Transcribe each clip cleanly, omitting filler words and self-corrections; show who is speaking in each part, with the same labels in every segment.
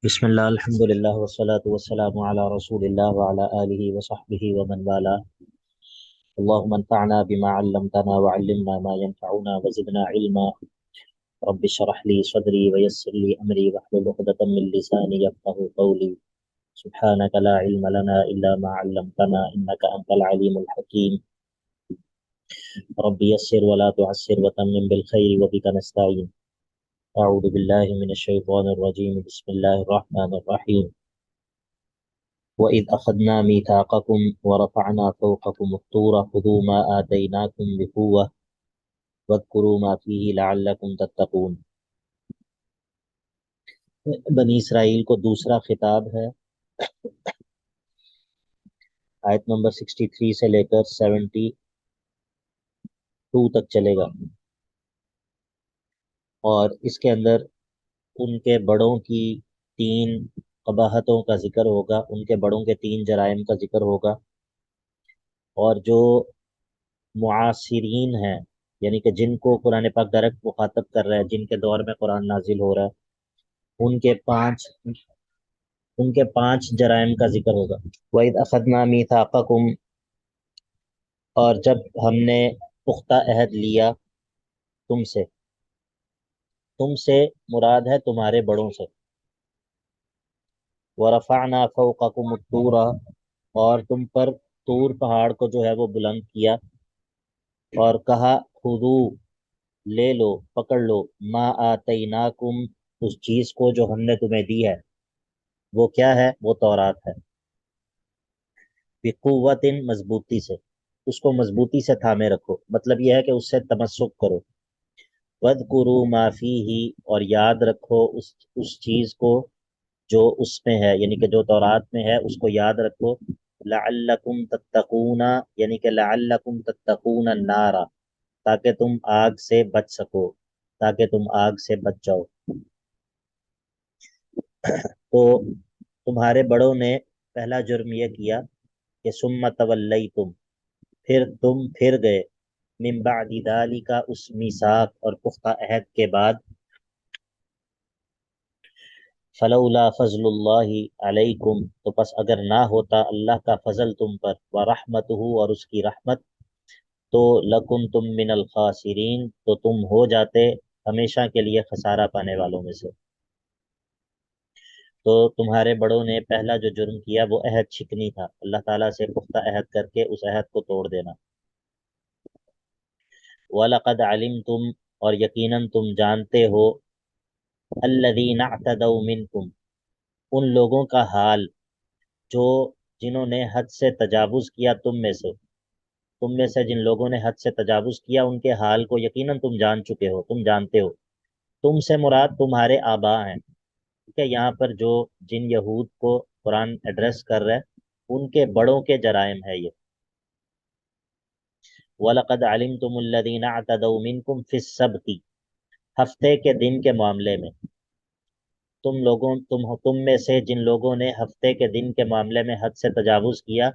Speaker 1: بسم اللہ الحمد للہ والصلاة والسلام علی رسول اللہ وعلی آلہ وصحبہ ومن والاه. اللهم انفعنا بما علمتنا وعلمنا ما ينفعنا وزدنا علما. رب اشرح لي صدري ويسر لي امری واحلل عقدة من لساني يفقهوا قولي. سبحانك لا علم لنا الا ما علمتنا انك انت العليم الحكيم. رب يسر ولا تعسر وتمم بالخير وبك نستعين. اعوذ بالله من الشيطان الرجيم. بسم الله الرحمن الرحيم. وَإِذْ أَخَذْنَا مِيثَاقَكُمْ وَرَفَعْنَا فَوْقَكُمُ الطُّورَ خُذُوا مَا آتَيْنَاكُمْ بِقُوَّةٍ وَاذْكُرُوا مَا فِيهِ لَعَلَّكُمْ تَتَّقُونَ. بنی اسرائیل کو دوسرا خطاب ہے، آیت نمبر 63 سے لے کر 72 تک چلے گا، اور اس کے اندر ان کے بڑوں کی 3 قباحتوں کا ذکر ہوگا، ان کے بڑوں کے 3 جرائم کا ذکر ہوگا، اور جو معاصرین ہیں یعنی کہ جن کو قرآن پاک ڈائریکٹ مخاطب کر رہا ہے، جن کے دور میں قرآن نازل ہو رہا ہے، ان کے پانچ جرائم کا ذکر ہوگا۔ وَإِذْ أَخَذْنَا مِيثَاقَكُمْ، اور جب ہم نے پختہ عہد لیا تم سے مراد ہے تمہارے بڑوں سے۔ وَرَفَعْنَا فَوْقَكُمُ الطُّورَ، اور تم پر طور پہاڑ کو جو ہے وہ بلند کیا، اور کہا خُذُوا، لے لو، پکڑ لو، ما آتیناکم، اس چیز کو جو ہم نے تمہیں دی ہے۔ وہ کیا ہے؟ وہ تورات ہے۔ بقوت، مضبوطی سے، اس کو مضبوطی سے تھامے رکھو، مطلب یہ ہے کہ اس سے تمسک کرو۔ وَاذْكُرُوا مَا فِيهِ، اور یاد رکھو اس چیز کو جو اس میں ہے، یعنی کہ جو تورات میں ہے اس کو یاد رکھو۔ لعلکم تتقون، یعنی کہ لعلکم تتقون النار، تاکہ تم آگ سے بچ سکو، تاکہ تم آگ سے بچ جاؤ۔ تو تمہارے بڑوں نے پہلا جرم یہ کیا کہ ثم تولیتم، پھر تم پھر گئے، من بعد ذالک، اس میثاق اور پختہ عہد کے بعد، فلولا فضل اللہ علیکم، تو پس اگر نہ ہوتا اللہ کا فضل تم پر، ورحمتہ، اور اس کی رحمت، تو لکنتم من الخاسرین، تو تم ہو جاتے ہمیشہ کے لیے خسارہ پانے والوں میں سے۔ تو تمہارے بڑوں نے پہلا جو جرم کیا وہ عہد شکنی تھا، اللہ تعالیٰ سے پختہ عہد کر کے اس عہد کو توڑ دینا۔ وَلَقَدْ عَلِمْتُمْ، اور یقیناً تم جانتے ہو، الَّذِينَ اعْتَدَوْا مِنْكُمْ، ان لوگوں کا حال جنہوں نے حد سے تجاوز کیا تم میں سے جن لوگوں نے حد سے تجاوز کیا، ان کے حال کو یقیناً تم جان چکے ہو، تم جانتے ہو۔ تم سے مراد تمہارے آبا ہیں، ٹھیک ہے؟ یہاں پر جن یہود کو قرآن ایڈریس کر رہا ہے ان کے بڑوں کے جرائم ہے یہ۔ وَلَقَدْ عَلِمْتُمُ الَّذِينَ اعْتَدَوْا مِنْكُمْ فِي السَّبْتِ، ہفتے کے دن کے معاملے میں، تم میں سے جن لوگوں نے ہفتے کے دن کے معاملے میں حد سے تجاوز کیا،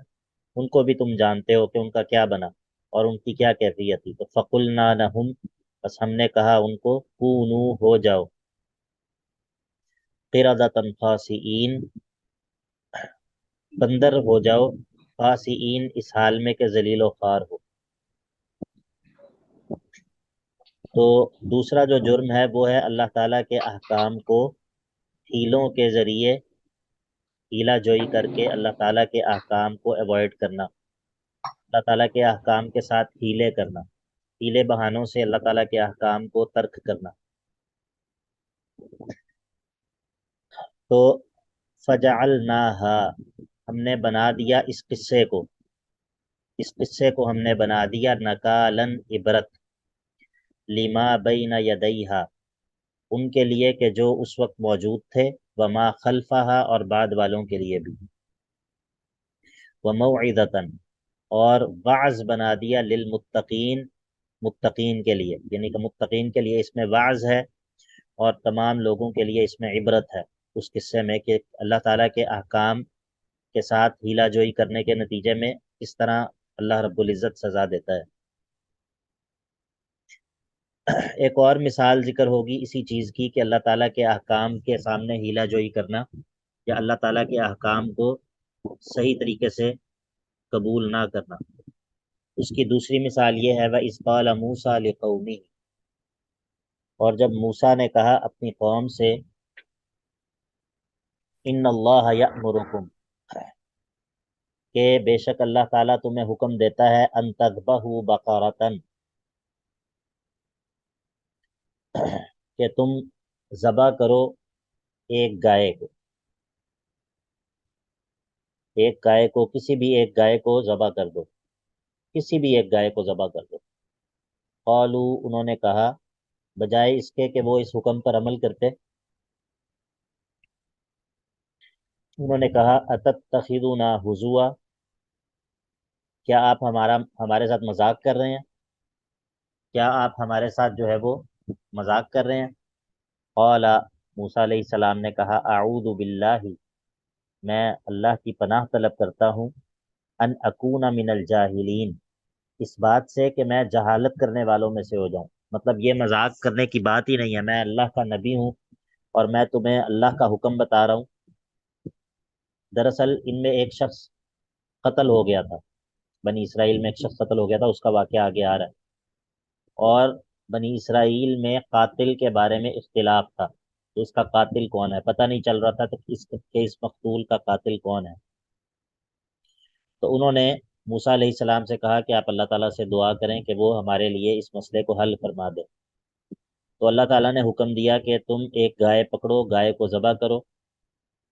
Speaker 1: ان کو بھی تم جانتے ہو کہ ان کا کیا بنا اور ان کی کیا کیفیت تھی۔ تو فَقُلْنَا لَهُمْ، بس ہم نے کہا ان کو، کونوا، ہو جاؤ، قِرَدَةً خَاسِئِينَ، بندر ہو جاؤ، خاسئین، اس حال میں کہ ذلیل و خوار ہو۔ تو دوسرا جو جرم ہے وہ ہے اللہ تعالیٰ کے احکام کو ہیلوں کے ذریعے، ہیلا جوئی کر کے اللہ تعالیٰ کے احکام کو ایوائڈ کرنا، اللہ تعالیٰ کے احکام کے ساتھ ہیلے کرنا، ہیلے بہانوں سے اللہ تعالیٰ کے احکام کو ترک کرنا۔ تو فجعلناہا، ہم نے بنا دیا اس قصے کو ہم نے بنا دیا نکالن، عبرت، لما بین یدیہا، ان کے لیے کہ جو اس وقت موجود تھے، وما خلفہا، اور بعد والوں کے لیے بھی، وموعظۃ، اور وعظ بنا دیا، للمتقین، متقین کے لیے، یعنی کہ متقین کے لیے اس میں وعظ ہے، اور تمام لوگوں کے لیے اس میں عبرت ہے اس قصے میں، کہ اللہ تعالیٰ کے احکام کے ساتھ ہیلا جوئی کرنے کے نتیجے میں اس طرح اللہ رب العزت سزا دیتا ہے۔ ایک اور مثال ذکر ہوگی اسی چیز کی کہ اللہ تعالیٰ کے احکام کے سامنے ہیلا جوئی کرنا یا اللہ تعالیٰ کے احکام کو صحیح طریقے سے قبول نہ کرنا۔ اس کی دوسری مثال یہ ہے وَإِذْ قَالَ مُوسَىٰ لِقَوْمِهِ، اور جب موسیٰ نے کہا اپنی قوم سے ان اللہ یأمرکم، کہ بے شک اللہ تعالیٰ تمہیں حکم دیتا ہے ان تذبحوا بقرۃ، کہ تم ذبح کرو ایک گائے کو، ایک گائے کو، کسی بھی ایک گائے کو ذبح کر دو، کسی بھی ایک گائے کو ذبح کر دو۔ قالو، انہوں نے کہا، بجائے اس کے کہ وہ اس حکم پر عمل کرتے، انہوں نے کہا اتتخذونا ہزوا، کیا آپ ہمارے ساتھ مذاق کر رہے ہیں، کیا آپ ہمارے ساتھ جو ہے وہ مذاق کر رہے ہیں۔ قال، موسیٰ علیہ السلام نے کہا اعوذ باللہ، میں اللہ کی پناہ طلب کرتا ہوں، ان اکون من الجاہلین، اس بات سے کہ میں جہالت کرنے والوں میں سے ہو جاؤں۔ مطلب یہ مذاق کرنے کی بات ہی نہیں ہے، میں اللہ کا نبی ہوں اور میں تمہیں اللہ کا حکم بتا رہا ہوں۔ دراصل ان میں ایک شخص قتل ہو گیا تھا، بنی اسرائیل میں ایک شخص قتل ہو گیا تھا، اس کا واقعہ آگے آ رہا ہے، اور بنی اسرائیل میں قاتل کے بارے میں اختلاف تھا کہ اس کا قاتل کون ہے، پتہ نہیں چل رہا تھا کہ اس مقتول کا قاتل کون ہے۔ تو انہوں نے موسیٰ علیہ السلام سے کہا کہ آپ اللہ تعالیٰ سے دعا کریں کہ وہ ہمارے لیے اس مسئلے کو حل فرما دے۔ تو اللہ تعالیٰ نے حکم دیا کہ تم ایک گائے پکڑو، گائے کو ذبح کرو،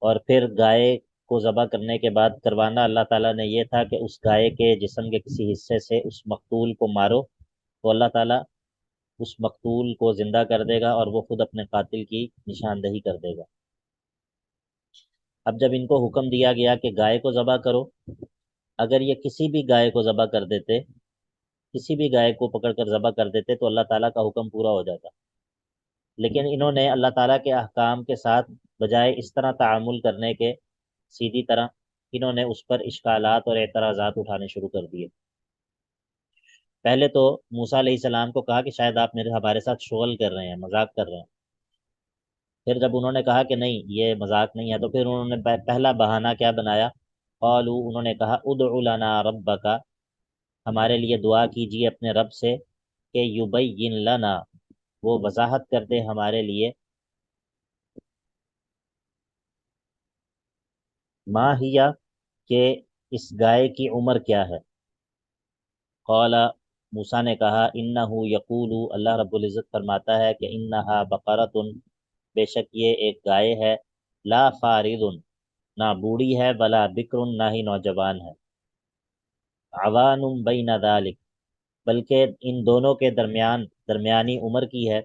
Speaker 1: اور پھر گائے کو ذبح کرنے کے بعد کروانا اللہ تعالیٰ نے یہ تھا کہ اس گائے کے جسم کے کسی حصے سے اس مقتول کو مارو، تو اللہ تعالیٰ اس مقتول کو زندہ کر دے گا اور وہ خود اپنے قاتل کی نشاندہی کر دے گا۔ اب جب ان کو حکم دیا گیا کہ گائے کو ذبح کرو، اگر یہ کسی بھی گائے کو ذبح کر دیتے، کسی بھی گائے کو پکڑ کر ذبح کر دیتے تو اللہ تعالیٰ کا حکم پورا ہو جاتا، لیکن انہوں نے اللہ تعالیٰ کے احکام کے ساتھ بجائے اس طرح تعامل کرنے کے سیدھی طرح، انہوں نے اس پر اشکالات اور اعتراضات اٹھانے شروع کر دیے۔ پہلے تو موسیٰ علیہ السلام کو کہا کہ شاید آپ ہمارے ساتھ شغل کر رہے ہیں، مذاق کر رہے ہیں۔ پھر جب انہوں نے کہا کہ نہیں یہ مذاق نہیں ہے، تو پھر انہوں نے پہلا بہانہ کیا بنایا، قالو، انہوں نے کہا ادع لنا ربک، ہمارے لیے دعا کیجیے اپنے رب سے کہ یبین لنا، وہ وضاحت کر دے ہمارے لیے، ما ہیا، کہ اس گائے کی عمر کیا ہے۔ قال، موسیٰ نے کہا انہ یقول، اللہ رب العزت فرماتا ہے کہ انہا بقرۃ، بے شک یہ ایک گائے ہے، لا فارض، نہ بوڑھی ہے، ولا بکر، نہ ہی نوجوان ہے، عوان بین ذالک، بلکہ ان دونوں کے درمیانی عمر کی ہے،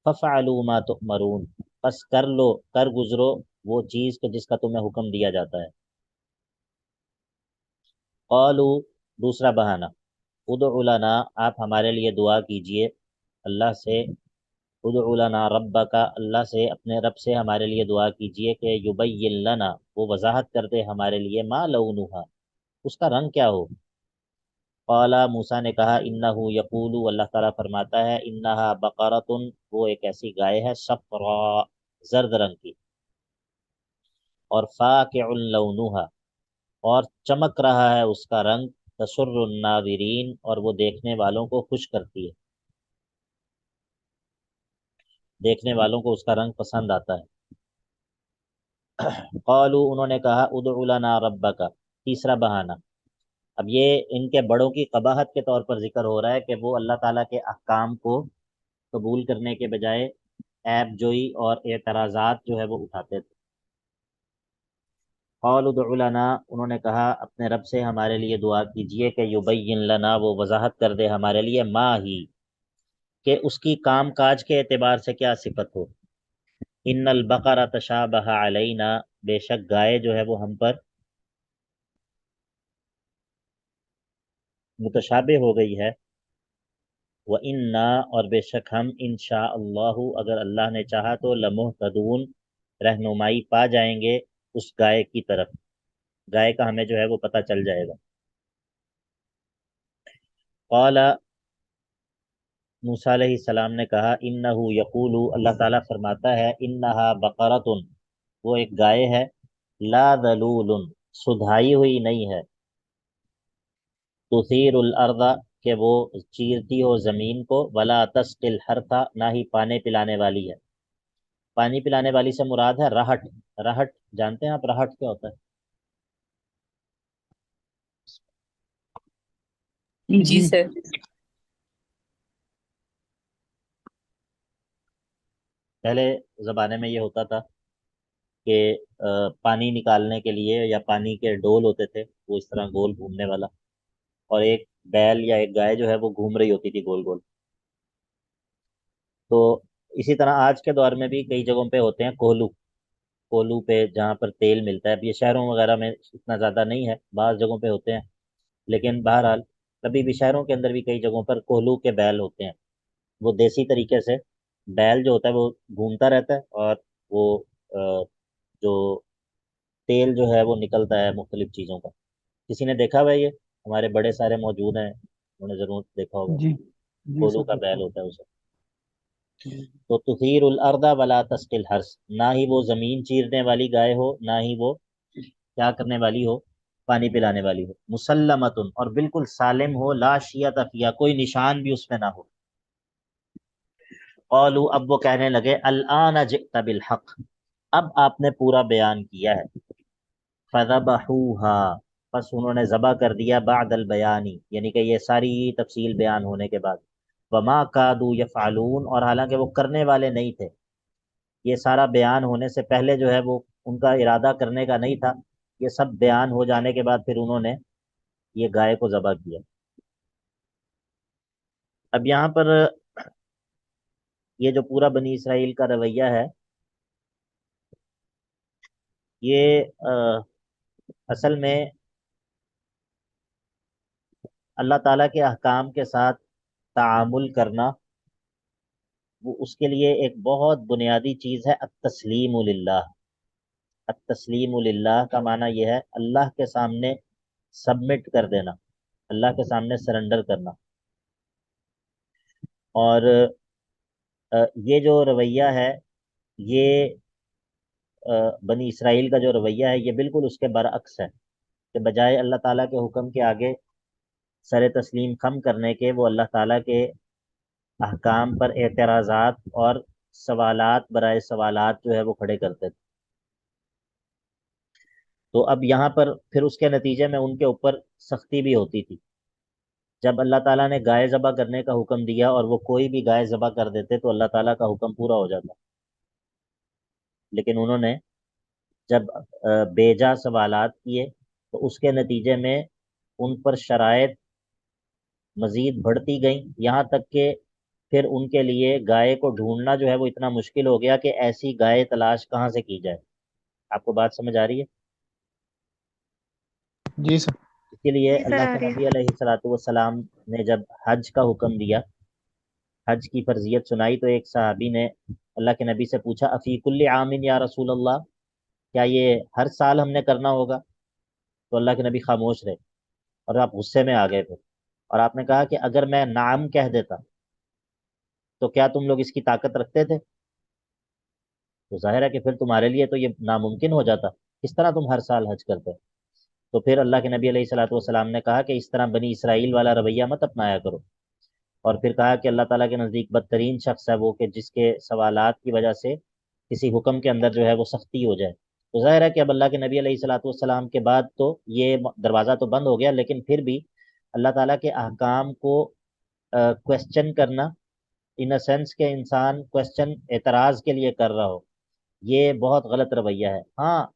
Speaker 1: ففعلوا ما تؤمرون، پس کر گزرو وہ چیز کہ جس کا تمہیں حکم دیا جاتا ہے۔ قالو، دوسرا بہانہ، ادع لنا، آپ ہمارے لیے دعا کیجئے اللہ سے، ادع لنا ربک، اللہ سے اپنے رب سے ہمارے لیے دعا کیجئے کہ یبین لنا، وہ وضاحت کر دے ہمارے لیے، ما لونھا، اس کا رنگ کیا ہو۔ قال، موسیٰ نے کہا انہ یقول، اللہ تعالیٰ فرماتا ہے انہا بقرۃ، وہ ایک ایسی گائے ہے، صفراء، زرد رنگ کی، اور فاقع لونھا، اور چمک رہا ہے اس کا رنگ، تسر الناظرین، اور وہ دیکھنے والوں کو خوش کرتی ہے، دیکھنے والوں کو اس کا رنگ پسند آتا ہے۔ قالو، انہوں نے کہا ادع لنا ربک، تیسرا بہانہ، اب یہ ان کے بڑوں کی قباحت کے طور پر ذکر ہو رہا ہے کہ وہ اللہ تعالیٰ کے احکام کو قبول کرنے کے بجائے عیب جوئی اور اعتراضات جو ہے وہ اٹھاتے تھے۔ قالوا ادع لنا، انہوں نے کہا اپنے رب سے ہمارے لیے دعا کیجئے کہ یبین لنا، وہ وضاحت کر دے ہمارے لیے، ما ہی، کہ اس کی کام کاج کے اعتبار سے کیا صفت ہو۔ ان البقرہ تشابہ علینا، بے شک گائے جو ہے وہ ہم پر متشابہ ہو گئی ہے، وَإِنَّا، اور بے شک ہم، انشاء اللہ، اگر اللہ نے چاہا تو، لمہتدون، رہنمائی پا جائیں گے اس گائے کی طرف، گائے کا ہمیں جو ہے وہ پتہ چل جائے گا۔ قال، موسیٰ علیہ السلام نے کہا انہو یقول، اللہ تعالیٰ فرماتا ہے انہا بقرۃ، وہ ایک گائے ہے، لا ذلول، سدھائی ہوئی نہیں ہے، تثیر الارض، کہ وہ چیرتی ہو زمین کو، ولا تسقی الحرث، نہ ہی پانی پلانے والی ہے۔ پانی پلانے والی سے مراد ہے رہٹ۔ رہٹ جانتے ہیں آپ، رہٹ کیا ہوتا ہے؟
Speaker 2: جی سر۔
Speaker 1: پہلے زمانے میں یہ ہوتا تھا کہ پانی نکالنے کے لیے، یا پانی کے ڈول ہوتے تھے وہ اس طرح گول گھومنے والا، اور ایک بیل یا ایک گائے جو ہے وہ گھوم رہی ہوتی تھی گول گول۔ تو اسی طرح آج کے دور میں بھی کئی جگہوں پہ ہوتے ہیں کوہلو، کولو پہ جہاں پر تیل ملتا ہے۔ اب یہ شہروں وغیرہ میں اتنا زیادہ نہیں ہے، بعض جگہوں پہ ہوتے ہیں، لیکن بہرحال کبھی بھی شہروں کے اندر بھی کئی جگہوں پر کوہلو کے بیل ہوتے ہیں۔ وہ دیسی طریقے سے بیل جو ہوتا ہے وہ گھومتا رہتا ہے، اور وہ جو تیل جو ہے وہ نکلتا ہے مختلف چیزوں کا۔ کسی نے دیکھا ہوا ہے یہ؟ ہمارے بڑے سارے موجود ہیں، انہوں نے ضرور دیکھا ہوگا،
Speaker 3: جی جی
Speaker 1: کولو
Speaker 3: سر
Speaker 1: کا
Speaker 3: دیکھا۔
Speaker 1: بیل ہوتا ہے اسے۔ تو تثیر الارض ولا تسقی الحرث، نہ ہی وہ زمین چیرنے والی گائے ہو، نہ ہی وہ کیا کرنے والی ہو، پانی پلانے والی ہو، مسلمتن، اور بالکل سالم ہو، لا شیۃ فیہا، کوئی نشان بھی اس میں نہ ہو۔ قالوا، اب وہ کہنے لگے الآن جئت بالحق، اب آپ نے پورا بیان کیا ہے۔ فذبحوها، پس انہوں نے ذبح کر دیا، بعد البیانی، یعنی کہ یہ ساری تفصیل بیان ہونے کے بعد، وما کادوا یفعلون، اور حالانکہ وہ کرنے والے نہیں تھے، یہ سارا بیان ہونے سے پہلے جو ہے وہ ان کا ارادہ کرنے کا نہیں تھا، یہ سب بیان ہو جانے کے بعد پھر انہوں نے یہ گائے کو ذبح کیا۔ اب یہاں پر یہ جو پورا بنی اسرائیل کا رویہ ہے، یہ اصل میں اللہ تعالیٰ کے احکام کے ساتھ تعامل کرنا، وہ اس کے لیے ایک بہت بنیادی چیز ہے، التسلیم للہ۔ التسلیم للہ کا معنی یہ ہے اللہ کے سامنے سبمٹ کر دینا، اللہ کے سامنے سرنڈر کرنا۔ اور یہ جو رویہ ہے، یہ بنی اسرائیل کا جو رویہ ہے، یہ بالکل اس کے برعکس ہے، کہ بجائے اللہ تعالیٰ کے حکم کے آگے سر تسلیم خم کرنے کے، وہ اللہ تعالیٰ کے احکام پر اعتراضات اور سوالات برائے سوالات جو ہے وہ کھڑے کرتے تھے۔ تو اب یہاں پر پھر اس کے نتیجے میں ان کے اوپر سختی بھی ہوتی تھی۔ جب اللہ تعالیٰ نے گائے ذبح کرنے کا حکم دیا اور وہ کوئی بھی گائے ذبح کر دیتے تو اللہ تعالیٰ کا حکم پورا ہو جاتا، لیکن انہوں نے جب بیجا سوالات کیے تو اس کے نتیجے میں ان پر شرائط مزید بڑھتی گئیں، یہاں تک کہ پھر ان کے لیے گائے کو ڈھونڈنا جو ہے وہ اتنا مشکل ہو گیا کہ ایسی گائے تلاش کہاں سے کی جائے۔ آپ کو بات سمجھ آ رہی ہے؟
Speaker 3: جی سر۔
Speaker 1: اسی لیے
Speaker 2: جی سر
Speaker 1: اللہ
Speaker 2: آ
Speaker 1: کے
Speaker 2: رہی
Speaker 1: نبی علیہ الصلوۃ والسلام نے جب حج کا حکم دیا، حج کی فرضیت سنائی، تو ایک صحابی نے اللہ کے نبی سے پوچھا افی کل عام یا رسول اللہ، کیا یہ ہر سال ہم نے کرنا ہوگا؟ تو اللہ کے نبی خاموش رہے، اور آپ غصے میں آ گئے تھے، اور آپ نے کہا کہ اگر میں نعم کہہ دیتا تو کیا تم لوگ اس کی طاقت رکھتے تھے؟ تو ظاہر ہے کہ پھر تمہارے لیے تو یہ ناممکن ہو جاتا، کس طرح تم ہر سال حج کرتے؟ تو پھر اللہ کے نبی علیہ الصلوۃ والسلام نے کہا کہ اس طرح بنی اسرائیل والا رویہ مت اپنایا کرو، اور پھر کہا کہ اللہ تعالیٰ کے نزدیک بدترین شخص ہے وہ کہ جس کے سوالات کی وجہ سے کسی حکم کے اندر جو ہے وہ سختی ہو جائے۔ تو ظاہر ہے کہ اب اللہ کے نبی علیہ الصلوۃ والسلام کے بعد تو یہ دروازہ تو بند ہو گیا، لیکن پھر بھی اللہ تعالیٰ کے احکام کو کوشچن کرنا، ان اے سینس کہ انسان کوشچن اعتراض کے لیے کر رہا ہو، یہ بہت غلط رویہ ہے۔ ہاں،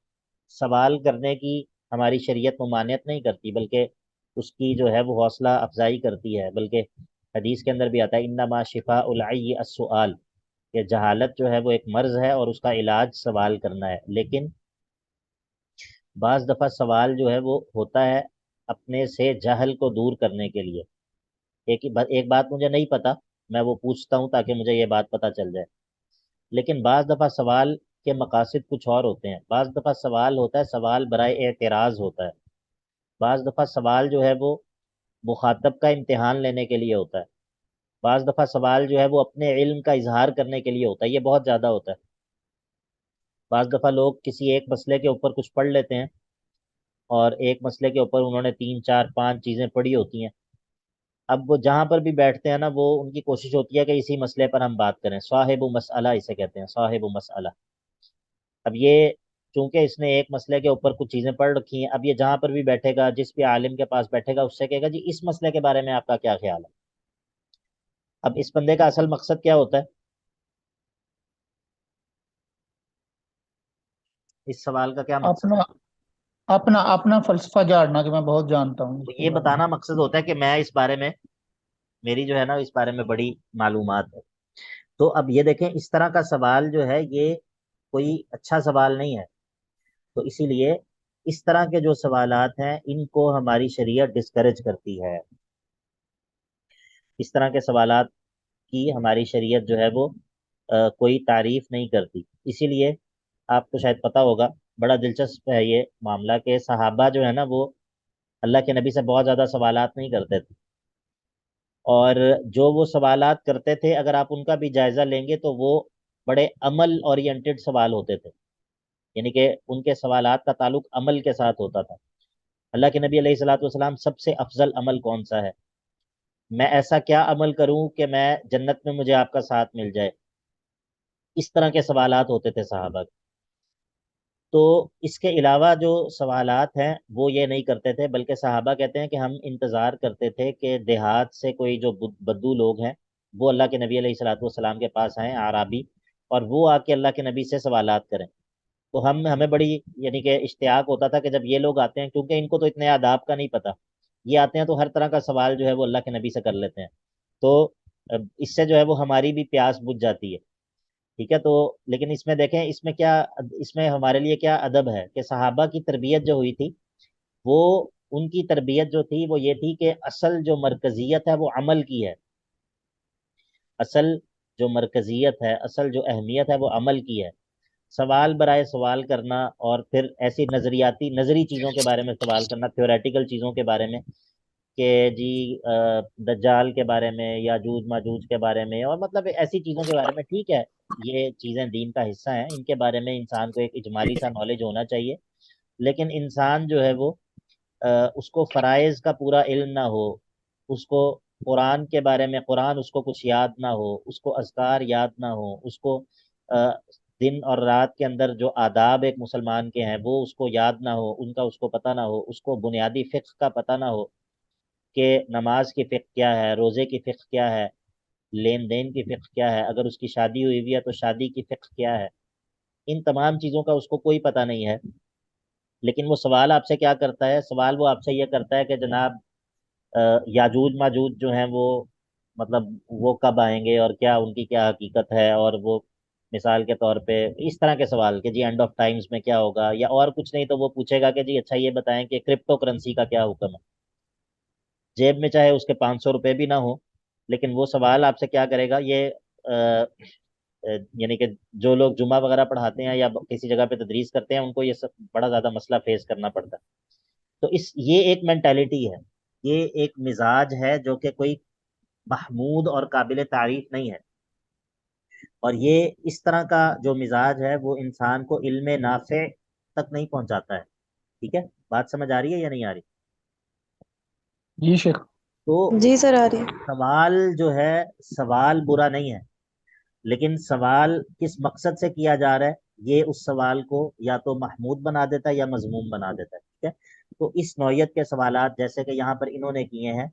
Speaker 1: سوال کرنے کی ہماری شریعت ممانعت نہیں کرتی، بلکہ اس کی جو ہے وہ حوصلہ افزائی کرتی ہے، بلکہ حدیث کے اندر بھی آتا ہے انما شفاء العی السؤال، کہ جہالت جو ہے وہ ایک مرض ہے اور اس کا علاج سوال کرنا ہے۔ لیکن بعض دفعہ سوال جو ہے وہ ہوتا ہے اپنے سے جہل کو دور کرنے کے لیے، ایک بات مجھے نہیں پتا، میں وہ پوچھتا ہوں تاکہ مجھے یہ بات پتہ چل جائے۔ لیکن بعض دفعہ سوال کے مقاصد کچھ اور ہوتے ہیں، بعض دفعہ سوال ہوتا ہے سوال برائے اعتراض ہوتا ہے، بعض دفعہ سوال جو ہے وہ مخاطب کا امتحان لینے کے لیے ہوتا ہے۔ بعض دفعہ سوال جو ہے وہ اپنے علم کا اظہار کرنے کے لیے ہوتا ہے، یہ بہت زیادہ ہوتا ہے۔ بعض دفعہ لوگ کسی ایک مسئلے کے اوپر کچھ پڑھ لیتے ہیں، اور ایک مسئلے کے اوپر انہوں نے 3 4 5 چیزیں پڑھی ہوتی ہیں، اب وہ جہاں پر بھی بیٹھتے ہیں نا، وہ ان کی کوشش ہوتی ہے کہ اسی مسئلے پر ہم بات کریں، صاحب مسئلہ اسے کہتے ہیں، صاحب مسئلہ۔ اب یہ چونکہ اس نے ایک مسئلے کے اوپر کچھ چیزیں پڑھ رکھی ہیں، اب یہ جہاں پر بھی بیٹھے گا، جس بھی عالم کے پاس بیٹھے گا، اس سے کہے گا جی اس مسئلے کے بارے میں آپ کا کیا خیال ہے۔ اب اس بندے کا اصل مقصد کیا ہوتا ہے؟ اس سوال کا کیا مقصد
Speaker 2: اپنا
Speaker 1: ہے؟
Speaker 2: اپنا اپنا فلسفہ جاننا کہ میں بہت جانتا ہوں اس
Speaker 1: تو
Speaker 2: کے
Speaker 1: یہ
Speaker 2: بارے میں۔
Speaker 1: بتانا مقصد ہوتا ہے کہ میں اس بارے میں، میری جو ہے نا اس بارے میں بڑی معلومات ہے۔ تو اب یہ دیکھیں، اس طرح کا سوال جو ہے یہ کوئی اچھا سوال نہیں ہے، تو اسی لیے اس طرح کے جو سوالات ہیں ان کو ہماری شریعت ڈسکریج کرتی ہے۔ اس طرح کے سوالات کی ہماری شریعت جو ہے وہ کوئی تعریف نہیں کرتی۔ اسی لیے آپ کو شاید پتہ ہوگا، بڑا دلچسپ ہے یہ معاملہ، کہ صحابہ جو ہے نا وہ اللہ کے نبی سے بہت زیادہ سوالات نہیں کرتے تھے، اور جو وہ سوالات کرتے تھے اگر آپ ان کا بھی جائزہ لیں گے تو وہ بڑے عمل اورینٹڈ سوال ہوتے تھے، یعنی کہ ان کے سوالات کا تعلق عمل کے ساتھ ہوتا تھا۔ اللہ کے نبی علیہ الصلوۃ والسلام سب سے افضل عمل کون سا ہے؟ میں ایسا کیا عمل کروں کہ میں جنت میں مجھے آپ کا ساتھ مل جائے؟ اس طرح کے سوالات ہوتے تھے صحابہ کے۔ تو اس کے علاوہ جو سوالات ہیں وہ یہ نہیں کرتے تھے، بلکہ صحابہ کہتے ہیں کہ ہم انتظار کرتے تھے کہ دیہات سے کوئی جو بدو لوگ ہیں وہ اللہ کے نبی علیہ الصلوۃ والسلام کے پاس آئیں، اعرابی، اور وہ آ کے اللہ کے نبی سے سوالات کریں۔ تو ہمیں بڑی یعنی کہ اشتیاق ہوتا تھا کہ جب یہ لوگ آتے ہیں، کیونکہ ان کو تو اتنے آداب کا نہیں پتہ، یہ آتے ہیں تو ہر طرح کا سوال جو ہے وہ اللہ کے نبی سے کر لیتے ہیں، تو اس سے جو ہے وہ ہماری بھی پیاس بجھ جاتی ہے۔ ٹھیک ہے، تو لیکن اس میں دیکھیں، اس میں کیا، اس میں ہمارے لیے کیا ادب ہے کہ صحابہ کی تربیت جو ہوئی تھی، وہ ان کی تربیت جو تھی وہ یہ تھی کہ اصل جو مرکزیت ہے وہ عمل کی ہے، اصل جو مرکزیت ہے، اصل جو اہمیت ہے وہ عمل کی ہے۔ سوال برائے سوال کرنا، اور پھر ایسی نظری چیزوں کے بارے میں سوال کرنا، تھیوریٹیکل چیزوں کے بارے میں، کہ جی دجال کے بارے میں، یاجوج ماجوج کے بارے میں، اور مطلب ایسی چیزوں کے بارے میں، ٹھیک ہے، یہ چیزیں دین کا حصہ ہیں، ان کے بارے میں انسان کو ایک اجمالی سا نالج ہونا چاہیے، لیکن انسان جو ہے وہ اس کو فرائض کا پورا علم نہ ہو، اس کو قرآن کے بارے میں، قرآن اس کو کچھ یاد نہ ہو، اس کو اذکار یاد نہ ہو، اس کو آ، دن اور رات کے اندر جو آداب ایک مسلمان کے ہیں وہ اس کو یاد نہ ہو، ان کا اس کو پتہ نہ ہو، اس کو بنیادی فقہ کا پتہ نہ ہو کہ نماز کی فقہ کیا ہے، روزے کی فقہ کیا ہے، لین دین کی فقہ کیا ہے، اگر اس کی شادی ہوئی ہے تو شادی کی فقہ کیا ہے، ان تمام چیزوں کا اس کو کوئی پتہ نہیں ہے۔ لیکن وہ سوال آپ سے کیا کرتا ہے؟ سوال وہ آپ سے یہ کرتا ہے کہ جناب یاجوج ماجوج جو ہیں وہ مطلب وہ کب آئیں گے، اور کیا ان کی کیا حقیقت ہے، اور وہ مثال کے طور پہ اس طرح کے سوال کہ جی اینڈ آف ٹائمز میں کیا ہوگا، یا اور کچھ نہیں تو وہ پوچھے گا کہ جی اچھا یہ بتائیں کہ کرپٹو کرنسی کا کیا حکم ہے۔ جیب میں چاہے اس کے 500 روپے بھی نہ ہو، لیکن وہ سوال آپ سے کیا کرے گا؟ یہ یعنی کہ جو لوگ جمعہ وغیرہ پڑھاتے ہیں یا کسی جگہ پہ تدریس کرتے ہیں، ان کو یہ سب بڑا زیادہ مسئلہ فیس کرنا پڑتا ہے۔ تو یہ ایک مینٹیلٹی ہے، یہ ایک مزاج ہے جو کہ کوئی محمود اور قابل تعریف نہیں ہے، اور یہ اس طرح کا جو مزاج ہے وہ انسان کو علم نافع تک نہیں پہنچاتا ہے۔ ٹھیک ہے، بات سمجھ آ رہی ہے یا نہیں آ رہی؟
Speaker 2: جی شیخ۔
Speaker 1: تو
Speaker 3: جی سر آ رہی ہے۔
Speaker 1: سوال جو ہے، سوال برا نہیں ہے، لیکن سوال کس مقصد سے کیا جا رہا ہے یہ اس سوال کو یا تو محمود بنا دیتا ہے یا مذموم بنا دیتا ہے۔ ٹھیک ہے، تو اس نوعیت کے سوالات جیسے کہ یہاں پر انہوں نے کیے ہیں،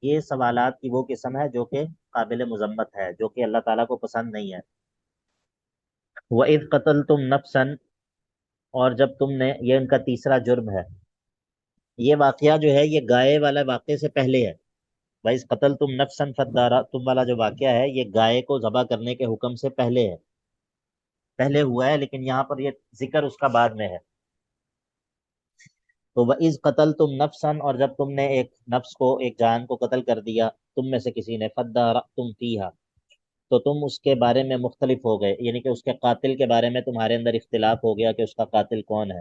Speaker 1: یہ سوالات کی وہ قسم ہے جو کہ قابل مذمت ہے، جو کہ اللہ تعالیٰ کو پسند نہیں ہے۔ وَإِذْ قَتَلْتُمْ نَفْسًا، اور جب تم نے، یہ ان کا تیسرا جرم ہے، یہ واقعہ جو ہے یہ گائے والا واقعے سے پہلے ہے۔ وَإِذْ قَتَلْتُمْ نَفْسًا فَادَّارَأْتُمْ والا جو واقعہ ہے یہ گائے کو ذبح کرنے کے حکم سے پہلے ہے، پہلے ہوا ہے، لیکن یہاں پر یہ ذکر اس کا بعد میں ہے۔ تو وَإِذْ قَتَلْتُمْ نَفْسًا، اور جب تم نے ایک نفس کو، ایک جان کو قتل کر دیا، تم میں سے کسی نے، فَادَّارَأْتُمْ فِيهَا، تو تم اس کے بارے میں مختلف ہو گئے، یعنی کہ اس کے قاتل کے بارے میں تمہارے اندر اختلاف ہو گیا کہ اس کا قاتل کون ہے۔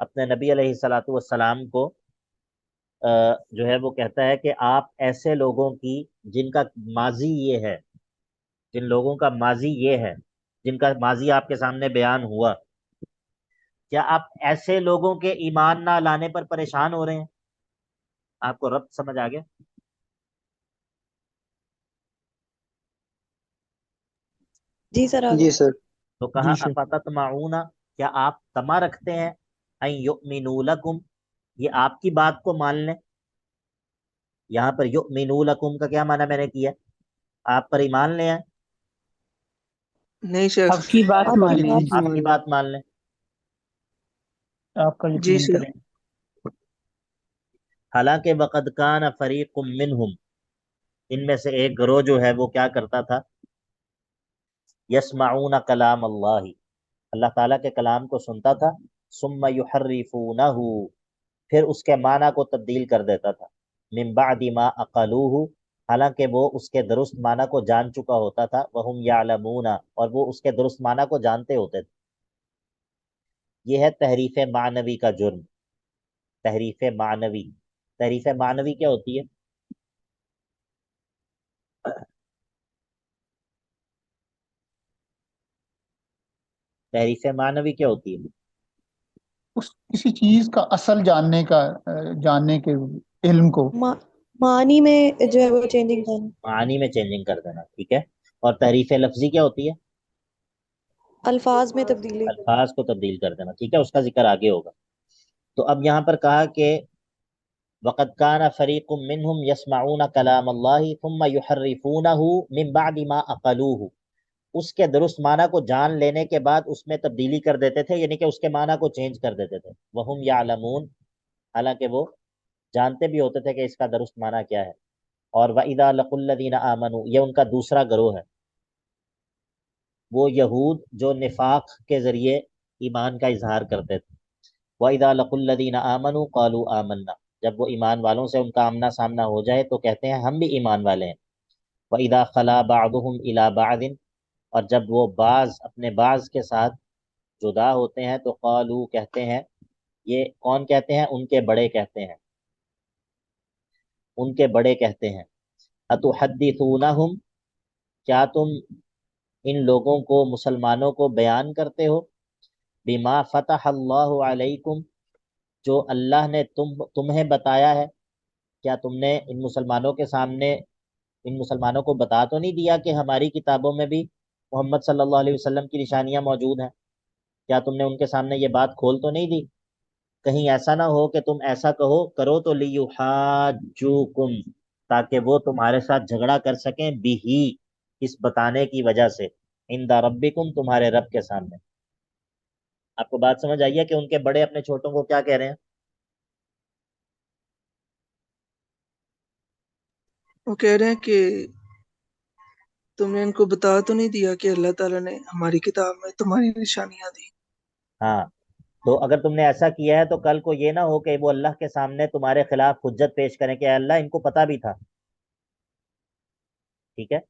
Speaker 1: اپنے نبی علیہ الصلوۃ والسلام کو جو ہے وہ کہتا ہے کہ آپ ایسے لوگوں کی جن کا ماضی یہ ہے، جن لوگوں کا ماضی یہ ہے، جن کا ماضی آپ کے سامنے بیان ہوا، کیا آپ ایسے لوگوں کے ایمان نہ لانے پر پریشان ہو رہے ہیں؟ آپ کو ربط سمجھ آ گیا؟
Speaker 4: جی سر
Speaker 5: جی
Speaker 4: آگے.
Speaker 5: سر.
Speaker 1: تو کہا
Speaker 2: جی سر.
Speaker 1: افتطمعون، کیا آپ طمع رکھتے ہیں ان یؤمنوا لکم، یہ آپ کی بات کو مان لیں؟ یہاں پر یؤمنوا لکم کا کیا معنی میں نے کیا؟ آپ پر ایمان لے آئیں،
Speaker 5: نہیں سر.
Speaker 3: آپ کی بات
Speaker 4: آپ کی
Speaker 3: مان لیں.
Speaker 4: بات.
Speaker 1: آپ کی بات مان لیں.
Speaker 2: آپ کا
Speaker 5: جی
Speaker 2: یقین
Speaker 5: سر.
Speaker 2: کریں.
Speaker 1: حالانکہ وقد کان فریق منہم، ان میں سے ایک گروہ جو ہے وہ کیا کرتا تھا، یسمعون کلام اللہ، اللہ تعالیٰ کے کلام کو سنتا تھا، ثم یحرفونہ، پھر اس کے معنی کو تبدیل کر دیتا تھا، من بعد ما اقلوہ، حالانکہ وہ اس کے درست معنی کو جان چکا ہوتا تھا، وہم یعلمون، اور وہ اس کے درست معنی کو جانتے ہوتے تھے. یہ ہے تحریف معنوی کا جرم. تحریف معنوی، تحریف معنوی کیا ہوتی ہے؟ تحریف معنوی کیا ہوتی ہے؟
Speaker 2: کسی چیز کا اصل جاننے کا جاننے کے علم کو
Speaker 4: معنی میں جو ہے وہ چینجنگ کرنا.
Speaker 1: معنی میں چینجنگ کر دینا، ٹھیک ہے. اور تحریف لفظی کیا ہوتی ہے؟
Speaker 4: الفاظ میں تبدیلی.
Speaker 1: الفاظ کو تبدیل کر دینا، ٹھیک ہے. اس کا ذکر آگے ہوگا. تو اب یہاں پر کہا کہ وقد كان فريق منهم يسمعون كلام الله ثم يحرفونه من بعد ما عقلوه، اس کے درست معنی کو جان لینے کے بعد اس میں تبدیلی کر دیتے تھے، یعنی کہ اس کے معنی کو چینج کر دیتے تھے. وہم یعلمون، حالانکہ وہ جانتے بھی ہوتے تھے کہ اس کا درست معنی کیا ہے. اور وَإِذَا لَقُوا الَّذِينَ آمَنُوا، یہ ان کا دوسرا گروہ ہے، وہ یہود جو نفاق کے ذریعے ایمان کا اظہار کرتے تھے. وَإِذَا لَقُوا الَّذِينَ آمَنُوا قَالُوا آمَنَّا، جب وہ ایمان والوں سے ان کا آمنا سامنا ہو جائے تو کہتے ہیں ہم بھی ایمان والے ہیں. وَإِذَا خَلَا بَعْضُهُمْ إِلَىٰ بَعْضٍ، اور جب وہ بعض اپنے بعض کے ساتھ جدا ہوتے ہیں تو قالوا کہتے ہیں، یہ کون کہتے ہیں؟ ان کے بڑے کہتے ہیں، ان کے بڑے کہتے ہیں. أَتُحَدِّثُونَهُمْ، کیا تم ان لوگوں کو، مسلمانوں کو بیان کرتے ہو، بما فتح اللہ علیکم، جو اللہ نے تمہیں بتایا ہے. کیا تم نے ان مسلمانوں کے سامنے، ان مسلمانوں کو بتا تو نہیں دیا کہ ہماری کتابوں میں بھی محمد صلی اللہ علیہ وسلم کی نشانیاں موجود ہیں؟ کیا تم نے ان کے سامنے یہ بات کھول تو نہیں دی؟ کہیں ایسا نہ ہو کہ تم ایسا کرو تو لیحاجوکم، تاکہ وہ تمہارے ساتھ جھگڑا کر سکیں، بھی اس بتانے کی وجہ سے، عند ربکم، تمہارے رب کے سامنے. آپ کو بات سمجھ آئیے کہ ان کے بڑے اپنے چھوٹوں کو کیا کہہ رہے ہیں؟
Speaker 5: وہ کہہ رہے ہیں کہ تم نے ان کو بتا تو نہیں دیا کہ اللہ تعالیٰ نے ہماری کتاب میں تمہاری نشانیاں دی.
Speaker 1: ہاں، تو اگر تم نے ایسا کیا ہے تو کل کو یہ نہ ہو کہ وہ اللہ کے سامنے تمہارے خلاف حجت پیش کریں کہ اے اللہ ان کو پتہ بھی تھا. ٹھیک ہے.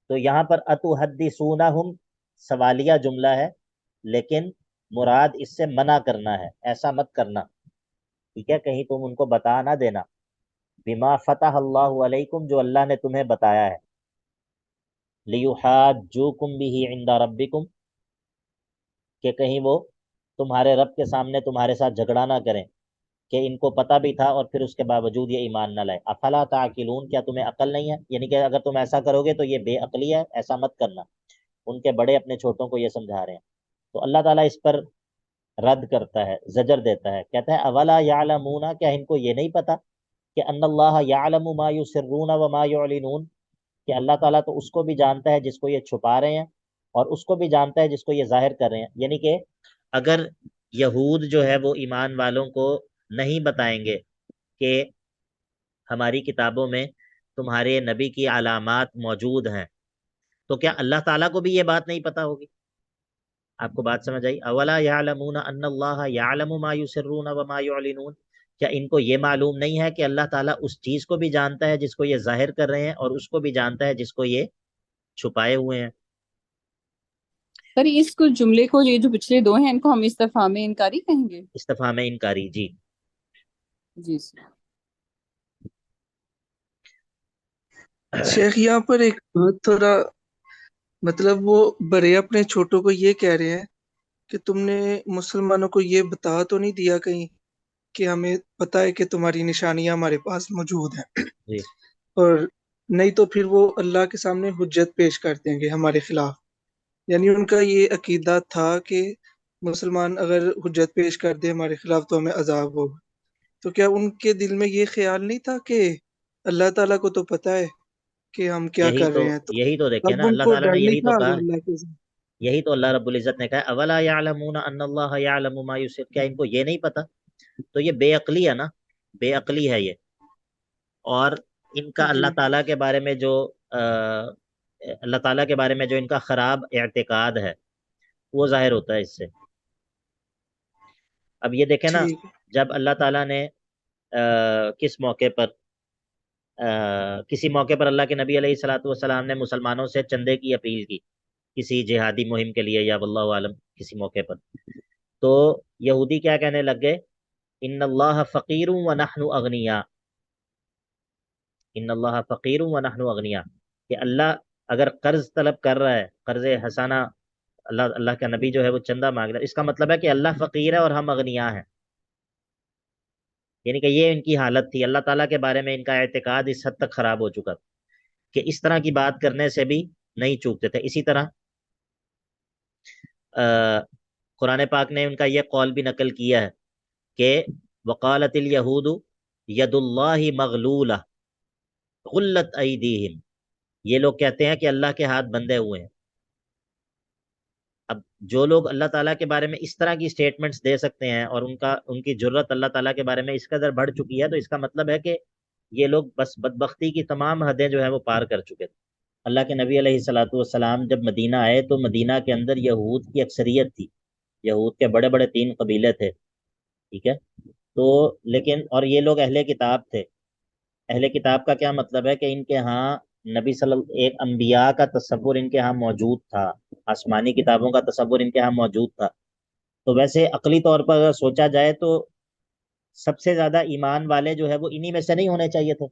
Speaker 1: تو یہاں پر اتحدثونہم سوالیہ جملہ ہے، لیکن مراد اس سے منع کرنا ہے، ایسا مت کرنا. ٹھیک ہے، کہیں تم ان کو بتا نہ دینا. بما فتح اللہ علیکم، جو اللہ نے تمہیں بتایا ہے. لیحاجوکم بہ عند ربکم، کہ کہیں وہ تمہارے رب کے سامنے تمہارے ساتھ جھگڑا نہ کریں کہ ان کو پتہ بھی تھا اور پھر اس کے باوجود یہ ایمان نہ لائے. افلا تعقلون، کیا تمہیں عقل نہیں ہے؟ یعنی کہ اگر تم ایسا کرو گے تو یہ بے عقلی ہے، ایسا مت کرنا. ان کے بڑے اپنے چھوٹوں کو یہ سمجھا رہے ہیں. تو اللہ تعالیٰ اس پر رد کرتا ہے، زجر دیتا ہے، کہتا ہے اولا یعلمون، کیا ان کو یہ نہیں پتا کہ ان اللہ یعلم ما یسرون وما یعلنون، کہ اللہ تعالیٰ تو اس کو بھی جانتا ہے جس کو یہ چھپا رہے ہیں اور اس کو بھی جانتا ہے جس کو یہ ظاہر کر رہے ہیں. یعنی کہ اگر یہود جو ہے وہ ایمان والوں کو نہیں بتائیں گے کہ ہماری کتابوں میں تمہارے نبی کی علامات موجود ہیں، تو کیا اللہ تعالیٰ کو بھی یہ بات نہیں پتا ہوگی؟ آپ کو بات سمجھ آئی؟ اولا یعلمون ان اللہ یعلم ما یسرون وما یعلنون، کیا ان کو یہ معلوم نہیں ہے کہ اللہ تعالیٰ اس چیز کو بھی جانتا ہے جس کو یہ ظاہر کر رہے ہیں اور اس کو بھی جانتا ہے جس کو یہ چھپائے ہوئے ہیں.
Speaker 3: سر اس کچھ جملے کو، یہ جو پچھلے دو ہیں، ان کو ہم استفہام انکاری کہیں گے؟
Speaker 1: استفہام انکاری، جی.
Speaker 3: جی سر.
Speaker 5: شیخ یہاں پر ایک تھوڑا مطلب وہ بڑے اپنے چھوٹوں کو یہ کہہ رہے ہیں کہ تم نے مسلمانوں کو یہ بتا تو نہیں دیا کہیں کہ ہمیں پتہ ہے کہ تمہاری نشانیاں ہمارے پاس موجود ہیں،
Speaker 1: جی
Speaker 5: اور نہیں تو پھر وہ اللہ کے سامنے حجت پیش کر دیں گے ہمارے خلاف. یعنی ان کا یہ عقیدہ تھا کہ مسلمان اگر حجت پیش کر دے ہمارے خلاف تو ہمیں عذاب ہوگا. تو کیا ان کے دل میں یہ خیال نہیں تھا کہ اللہ تعالیٰ کو تو پتہ ہے کہ ہم کیا کر رہے ہیں، تو
Speaker 1: یہی تو دیکھیں
Speaker 5: اب
Speaker 1: نا،
Speaker 5: ان
Speaker 1: اللہ
Speaker 5: کو
Speaker 1: تعالیٰ
Speaker 5: ڈر
Speaker 1: نے
Speaker 5: نہیں
Speaker 1: یہی تو
Speaker 5: تھا
Speaker 1: کہا،
Speaker 5: اللہ کے؟
Speaker 1: یہی تو اللہ رب العزت نے کہا اولا یعلمون ان اللہ یعلم ما یسر، کیا ان کو یہ نہیں پتا؟ تو یہ بے عقلی ہے نا، بے عقلی ہے یہ. اور ان کا
Speaker 5: جی
Speaker 1: اللہ تعالیٰ کے بارے میں جو اللہ تعالیٰ کے بارے میں جو ان کا خراب اعتقاد ہے وہ ظاہر ہوتا ہے اس سے. اب یہ دیکھیں نا،
Speaker 5: ٹھیک ہے.
Speaker 1: جب اللہ تعالیٰ نے کس موقع پر کسی موقع پر اللہ کے نبی علیہ الصلوۃ والسلام نے مسلمانوں سے چندے کی اپیل کی کسی جہادی مہم کے لیے، یا واللہ عالم کسی موقع پر، تو یہودی کیا کہنے لگ گئے؟ ان اللہ فقیر ونحن اغنیاء، ان اللہ فقیر ونحن اغنیاء، کہ اللہ اگر قرض طلب کر رہا ہے، قرض حسانہ، اللہ کا نبی جو ہے وہ چندہ مانگ رہا ہے، اس کا مطلب ہے کہ اللہ فقیر ہے اور ہم اغنیاء ہیں. یعنی کہ یہ ان کی حالت تھی. اللہ تعالیٰ کے بارے میں ان کا اعتقاد اس حد تک خراب ہو چکا کہ اس طرح کی بات کرنے سے بھی نہیں چوکتے تھے. اسی طرح قرآن پاک نے ان کا یہ قول بھی نقل کیا ہے کہ وقالت الیہود ید اللہ مغلولہ غلت ایدیہم، یہ لوگ کہتے ہیں کہ اللہ کے ہاتھ بندھے ہوئے ہیں. اب جو لوگ اللہ تعالیٰ کے بارے میں اس طرح کی سٹیٹمنٹس دے سکتے ہیں اور ان کی جرت اللہ تعالیٰ کے بارے میں اس قدر بڑھ چکی ہے، تو اس کا مطلب ہے کہ یہ لوگ بس بدبختی کی تمام حدیں جو ہے وہ پار کر چکے تھے. اللہ کے نبی علیہ الصلوۃ والسلام جب مدینہ آئے تو مدینہ کے اندر یہود کی اکثریت تھی، یہود کے بڑے بڑے 3 قبیلے تھے، ٹھیک ہے. تو لیکن اور یہ لوگ اہل کتاب تھے. اہل کتاب کا کیا مطلب ہے؟ کہ ان کے ہاں نبی ایک انبیاء کا تصور ان کے ہاں موجود تھا، آسمانی کتابوں کا تصور ان کے ہاں موجود تھا. تو ویسے عقلی طور پر اگر سوچا جائے تو سب سے زیادہ ایمان والے جو ہے وہ انہی میں سے نہیں ہونے چاہیے تھے؟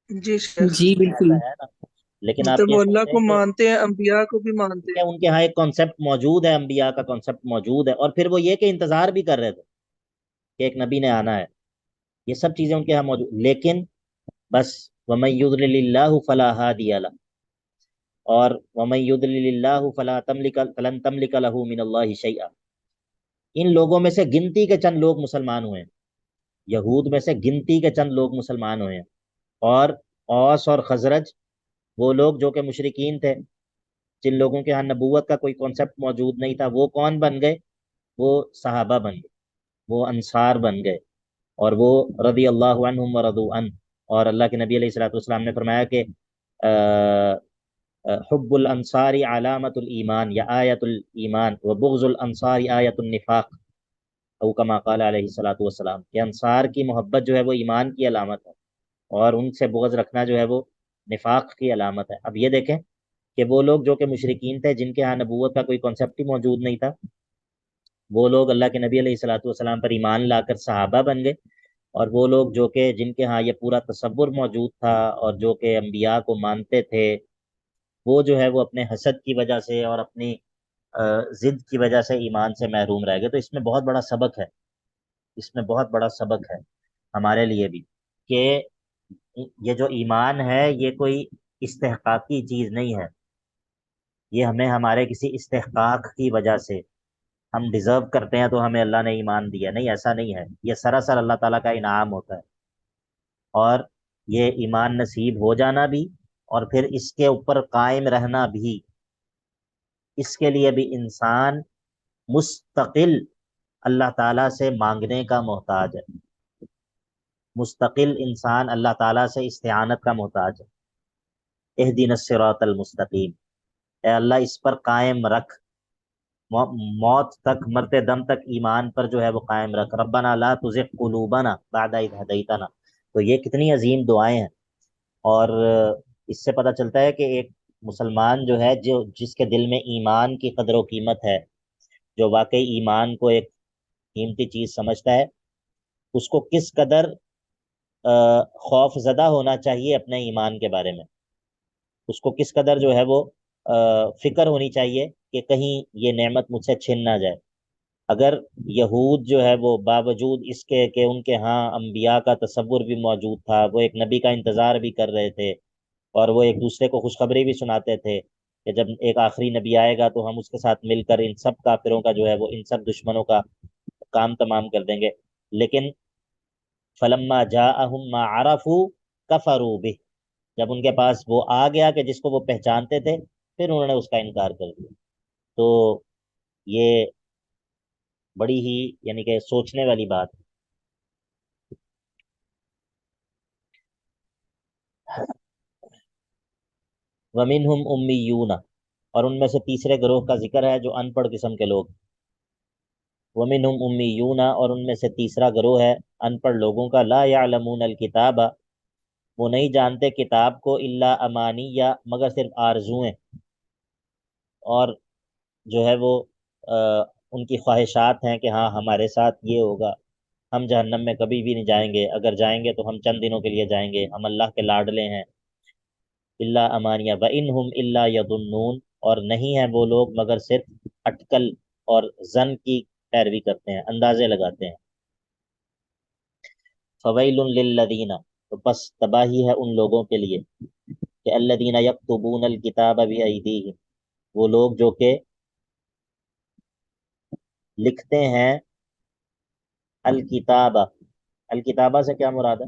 Speaker 5: جی شیخ،
Speaker 3: جی بالکل.
Speaker 1: ایسا ہے نا. لیکن آپ
Speaker 5: مطلب
Speaker 1: یہ
Speaker 5: وہ اللہ
Speaker 1: سوچیں
Speaker 5: کو
Speaker 1: کہ
Speaker 5: مانتے ہیں، انبیاء کو بھی مانتے
Speaker 1: کہ
Speaker 5: ہیں.
Speaker 1: ان کے ہاں ایک کانسیپٹ موجود ہے، انبیاء کا کانسیپٹ موجود ہے، اور پھر وہ یہ کہ انتظار بھی کر رہے تھے کہ ایک نبی نے آنا ہے. یہ سب چیزیں ان کے ہاں موجود، لیکن بس وَمَن يُضْلِلِ اللَّهُ فَلَا هَادِيَ لَهُ، اور وَمَن يُضْلِلِ اللَّهُ فَلَن تَمْلِكَ لَهُ مِنَ اللَّهِ شَيْئًا. ان لوگوں میں سے گنتی کے چند لوگ مسلمان ہوئے ہیں، یہود میں سے گنتی کے چند لوگ مسلمان ہوئے ہیں، اور اوس اور خزرج وہ لوگ جو کہ مشرکین تھے، جن لوگوں کے ہاں نبوت کا کوئی کانسیپٹ موجود نہیں تھا، وہ کون بن گئے؟ وہ صحابہ بن گئے، وہ انصار بن گئے، اور وہ رضی اللہ عنہم ورضوا عنہ. اور اللہ کے نبی علیہ الصلوۃ والسلام نے فرمایا کہ حب الانصار علامت الایمان یا آیت الایمان و بغض الانصار آیت النفاق، او کما قال علیہ الصلوۃ والسلام، کہ انصار کی محبت جو ہے وہ ایمان کی علامت ہے، اور ان سے بغض رکھنا جو ہے وہ نفاق کی علامت ہے. اب یہ دیکھیں کہ وہ لوگ جو کہ مشرکین تھے، جن کے ہاں نبوت کا کوئی کانسیپٹ ہی موجود نہیں تھا، وہ لوگ اللہ کے نبی علیہ الصلوۃ والسلام پر ایمان لا کر صحابہ بن گئے. اور وہ لوگ جو کہ جن کے ہاں یہ پورا تصور موجود تھا اور جو کہ انبیاء کو مانتے تھے، وہ جو ہے وہ اپنے حسد کی وجہ سے اور اپنی ضد کی وجہ سے ایمان سے محروم رہ گئے. تو اس میں بہت بڑا سبق ہے، اس میں بہت بڑا سبق ہے ہمارے لیے بھی، کہ یہ جو ایمان ہے یہ کوئی استحقاقی چیز نہیں ہے. یہ ہمیں ہمارے کسی استحقاق کی وجہ سے، ہم ڈیزرو کرتے ہیں تو ہمیں اللہ نے ایمان دیا، نہیں، ایسا نہیں ہے. یہ سراسر اللہ تعالیٰ کا انعام ہوتا ہے. اور یہ ایمان نصیب ہو جانا بھی اور پھر اس کے اوپر قائم رہنا بھی، اس کے لیے بھی انسان مستقل اللہ تعالیٰ سے مانگنے کا محتاج ہے. مستقل انسان اللہ تعالیٰ سے استعانت کا محتاج ہے. اہدنا الصراط المستقیم، اے اللہ اس پر قائم رکھ، موت تک، مرتے دم تک ایمان پر جو ہے وہ قائم رکھ. ربنا لا تزغ قلوبنا بعد اذ ہدیتنا. تو یہ کتنی عظیم دعائیں ہیں، اور اس سے پتہ چلتا ہے کہ ایک مسلمان جو ہے، جس کے دل میں ایمان کی قدر و قیمت ہے، جو واقعی ایمان کو ایک قیمتی چیز سمجھتا ہے، اس کو کس قدر خوف زدہ ہونا چاہیے اپنے ایمان کے بارے میں، اس کو کس قدر جو ہے وہ فکر ہونی چاہیے کہ کہیں یہ نعمت مجھ سے چھن نہ جائے۔ اگر یہود جو ہے وہ باوجود اس کے کہ ان کے ہاں انبیاء کا تصور بھی موجود تھا، وہ ایک نبی کا انتظار بھی کر رہے تھے، اور وہ ایک دوسرے کو خوشخبری بھی سناتے تھے کہ جب ایک آخری نبی آئے گا تو ہم اس کے ساتھ مل کر ان سب کافروں کا جو ہے وہ، ان سب دشمنوں کا کام تمام کر دیں گے، لیکن فلما جاءہم ما عرفوا کفروا بہ، جب ان کے پاس وہ آ گیا کہ جس کو وہ پہچانتے تھے، پھر انہوں نے اس کا انکار کر دیا۔ تو یہ بڑی ہی یعنی کہ سوچنے والی بات ہے۔ ومنہم امیون، اور ان میں سے تیسرے گروہ کا ذکر ہے جو ان پڑھ قسم کے لوگ۔ ومنہم امیون، اور ان میں سے تیسرا گروہ ہے ان پڑھ لوگوں کا، لا یعلمون الکتاب، وہ نہیں جانتے کتاب کو، الا امانیہ، مگر صرف آرزوئیں، اور جو ہے وہ ان کی خواہشات ہیں کہ ہاں ہمارے ساتھ یہ ہوگا، ہم جہنم میں کبھی بھی نہیں جائیں گے، اگر جائیں گے تو ہم چند دنوں کے لیے جائیں گے، ہم اللہ کے لاڈلے ہیں۔ الا امانیہ وانہم الا یظنون، اور نہیں ہیں وہ لوگ مگر صرف اٹکل اور ظن کی پیروی کرتے ہیں، اندازے لگاتے ہیں۔ فویل للذین، تو بس تباہی ہے ان لوگوں کے لیے کہ الذین یکتبون الکتاب بایدیہم، وہ لوگ جو کہ لکھتے ہیں الکتابہ، الکتابہ سے کیا مراد ہے؟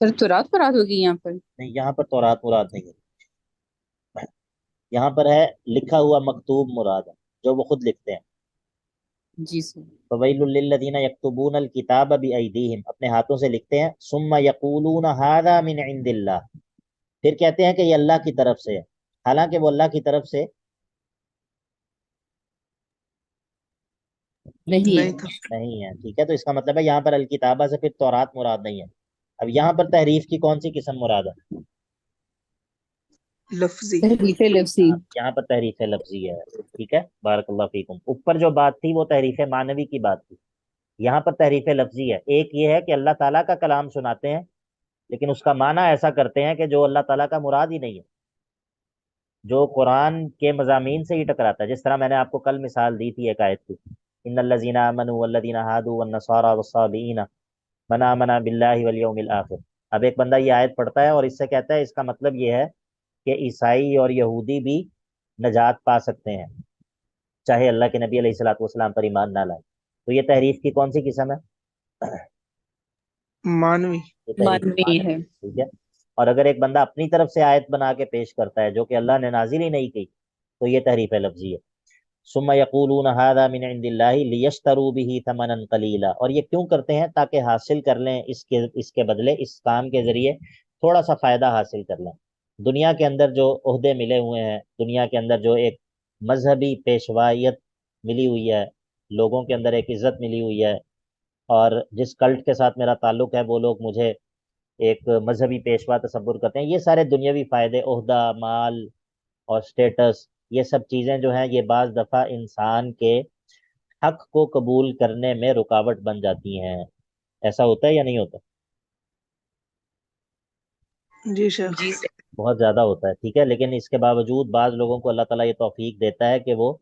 Speaker 3: سر تورات مراد ہوگی یہاں پر؟
Speaker 1: نہیں، یہاں پر تورات مراد نہیں ہے، یہاں پر ہے لکھا ہوا مکتوب مراد ہے، جو وہ خود لکھتے ہیں۔
Speaker 3: جی سر۔
Speaker 1: فویل للذین یکتبون الکتاب بایدیہم، اپنے ہاتھوں سے لکھتے ہیں، ثم یقولون ھذا من عند اللہ، پھر کہتے ہیں کہ یہ اللہ کی طرف سے ہے، حالانکہ وہ اللہ کی طرف سے
Speaker 3: نہیں
Speaker 5: نہیں
Speaker 3: ہے۔
Speaker 5: تھا
Speaker 1: نہیں ہے۔ ٹھیک ہے، تو اس کا مطلب ہے یہاں پر الکتابہ سے پھر تورات مراد نہیں ہے۔ اب یہاں پر تحریف کی کون سی قسم مراد ہے؟
Speaker 5: لفظی۔
Speaker 3: تحریف لفظی۔
Speaker 1: یہاں پر تحریف لفظی ہے۔ ٹھیک ہے، بارک اللہ فیکم۔ اوپر جو بات تھی وہ تحریف معنوی کی بات تھی، یہاں پر تحریف لفظی ہے۔ ایک یہ ہے کہ اللہ تعالیٰ کا کلام سناتے ہیں لیکن اس کا معنی ایسا کرتے ہیں کہ جو اللہ تعالیٰ کا مراد ہی نہیں ہے، جو قرآن کے مضامین سے ہی ٹکراتا ہے، جس طرح میں نے آپ کو کل مثال دی تھی ایک آیت کی، ان الذین آمنوا والذین ہادوا والنصارى والصابئین من آمن باللہ والیوم الآخر۔ اب ایک بندہ یہ آیت پڑھتا ہے اور اس سے کہتا ہے اس کا مطلب یہ ہے کہ عیسائی اور یہودی بھی نجات پا سکتے ہیں چاہے اللہ کے نبی علیہ الصلوۃ والسلام پر ایمان نہ لائیں۔ تو یہ تحریف کی کون سی قسم ہے؟
Speaker 5: مانوی۔
Speaker 1: یہ تحریف
Speaker 3: مانوی ہے۔
Speaker 1: ٹھیک ہے۔ اور اگر ایک بندہ اپنی طرف سے آیت بنا کے پیش کرتا ہے جو کہ اللہ نے نازل ہی نہیں کی، تو یہ تحریف لفظی ہے۔ ثم یقولون ھذا من عند اللہ لیشتروا به ثمنا قلیلا، اور یہ کیوں کرتے ہیں؟ تاکہ حاصل کر لیں اس کے بدلے، اس کام کے ذریعے تھوڑا سا فائدہ حاصل کر لیں۔ دنیا کے اندر جو عہدے ملے ہوئے ہیں، دنیا کے اندر جو ایک مذہبی پیشوائیت ملی ہوئی ہے، لوگوں کے اندر ایک عزت ملی ہوئی ہے، اور جس کلٹ کے ساتھ میرا تعلق ہے وہ لوگ مجھے ایک مذہبی پیشوا تصور کرتے ہیں، یہ سارے دنیاوی فائدے، عہدہ، مال اور سٹیٹس، یہ سب چیزیں جو ہیں یہ بعض دفعہ انسان کے حق کو قبول کرنے میں رکاوٹ بن جاتی ہیں۔ ایسا ہوتا ہے یا نہیں ہوتا؟
Speaker 5: جی شیخ۔
Speaker 3: جی سر۔
Speaker 1: بہت زیادہ ہوتا ہے۔ ٹھیک ہے، لیکن اس کے باوجود بعض لوگوں کو اللہ تعالیٰ یہ توفیق دیتا ہے کہ وہ